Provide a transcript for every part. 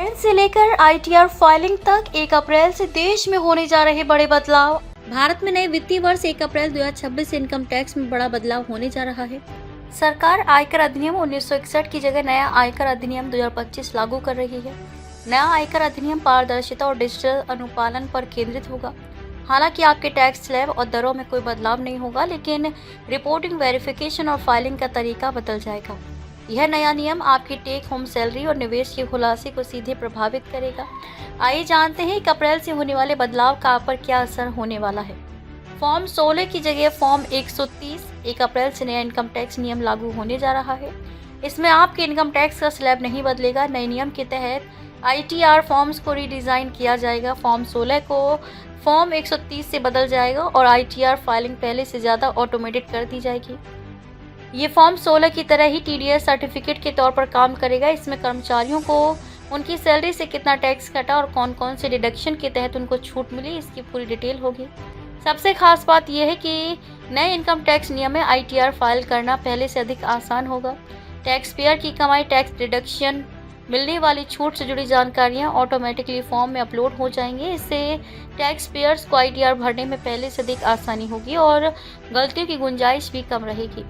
Pan से लेकर ITR filing तक 1 अप्रैल से देश में होने जा रहे बड़े बदलाव। भारत में नए वित्तीय वर्ष 1 अप्रैल 2026 से इनकम टैक्स में बड़ा बदलाव होने जा रहा है। सरकार आयकर अधिनियम 1961 की जगह नया आयकर अधिनियम 2025 लागू कर रही है। नया आयकर अधिनियम पारदर्शिता और डिजिटल अनुपालन पर केंद्रित होगा। हालांकि आपके टैक्स स्लैब और दरों में कोई बदलाव नहीं होगा, लेकिन रिपोर्टिंग, वेरिफिकेशन और फाइलिंग का तरीका बदल जाएगा। यह नया नियम आपकी टेक होम सैलरी और निवेश के खुलासे को सीधे प्रभावित करेगा। आइए जानते हैं 1 अप्रैल से होने वाले बदलाव का आप पर क्या असर होने वाला है। फॉर्म 16 की जगह फॉर्म 130 1 अप्रैल से नया इनकम टैक्स नियम लागू होने जा रहा है। इसमें आपके इनकम टैक्स का स्लैब नहीं बदलेगा। नए नियम के तहत आईटीआर फॉर्म्स को रीडिज़ाइन किया जाएगा। फॉर्म 16 को फॉर्म 130 से बदल जाएगा और आईटीआर फाइलिंग पहले से ज़्यादा ऑटोमेटेड कर दी जाएगी। ये फॉर्म 16 की तरह ही टीडीएस सर्टिफिकेट के तौर पर काम करेगा। इसमें कर्मचारियों को उनकी सैलरी से कितना टैक्स कटा और कौन कौन से डिडक्शन के तहत उनको छूट मिली, इसकी पूरी डिटेल होगी। सबसे खास बात यह है कि नए इनकम टैक्स नियम में आईटीआर फाइल करना पहले से अधिक आसान होगा। टैक्स पेयर की कमाई, टैक्स डिडक्शन, मिलने वाली छूट से जुड़ी जानकारियां ऑटोमेटिकली फॉर्म में अपलोड हो जाएंगे। इससे टैक्स पेयर्स को आईटीआर भरने में पहले से अधिक आसानी होगी और गलतियों की गुंजाइश भी कम रहेगी।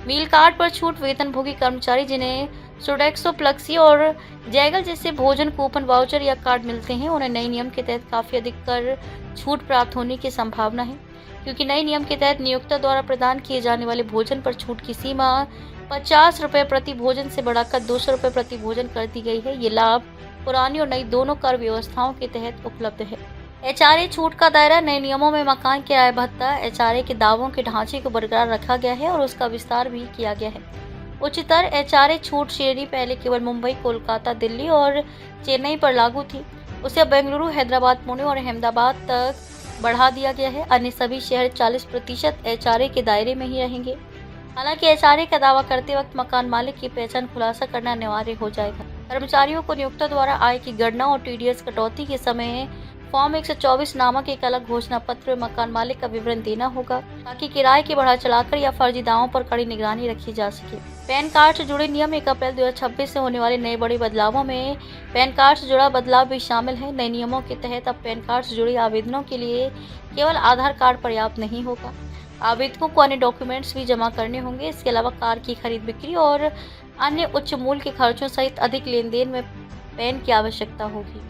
मील कार्ड पर छूट, वेतनभोगी कर्मचारी जिन्हें सोडेक्सो, प्लक्सी और जैगल जैसे भोजन कूपन, वाउचर या कार्ड मिलते हैं, उन्हें नए नियम के तहत काफ़ी अधिक कर छूट प्राप्त होने की संभावना है, क्योंकि नए नियम के तहत नियोक्ता द्वारा प्रदान किए जाने वाले भोजन पर छूट की सीमा 50 रुपये प्रति भोजन से बढ़ाकर 200 रुपये प्रति भोजन कर दी गई है। ये लाभ पुरानी और नई दोनों कर व्यवस्थाओं के तहत उपलब्ध है। एचआरए छूट का दायरा, नए नियमों में मकान किराया भत्ता, एचआरए के दावों के ढांचे को बरकरार रखा गया है और उसका विस्तार भी किया गया है। उच्चतर एचआरए छूट श्रेणी पहले केवल मुंबई, कोलकाता, दिल्ली और चेन्नई पर लागू थी। उसे बेंगलुरु, हैदराबाद, पुणे और अहमदाबाद तक बढ़ा दिया गया है। अन्य सभी शहर 40% एचआरए के दायरे में ही रहेंगे। हालांकि एचआरए का दावा करते वक्त मकान मालिक की पहचान खुलासा करना अनिवार्य हो जाएगा। कर्मचारियों को नियोक्ता द्वारा आय की गणना और टीडीएस कटौती के समय फॉर्म 124 नामक एक अलग घोषणा पत्र में मकान मालिक का विवरण देना होगा, ताकि किराए के बढ़ा चढ़ाकर या फर्जी दावों पर कड़ी निगरानी रखी जा सके। पैन कार्ड से जुड़े नियम, 1 अप्रैल 2026 से होने वाले नए बड़े बदलावों में पैन कार्ड से जुड़ा बदलाव भी शामिल है। नए नियमों के तहत अब पैन कार्ड से जुड़े आवेदनों के लिए केवल आधार कार्ड पर्याप्त नहीं होगा। आवेदकों को अन्य डॉक्यूमेंट्स भी जमा करने होंगे। इसके अलावा कार की खरीद बिक्री और अन्य उच्च मूल्य के खर्चों सहित अधिक लेन देन में पैन की आवश्यकता होगी।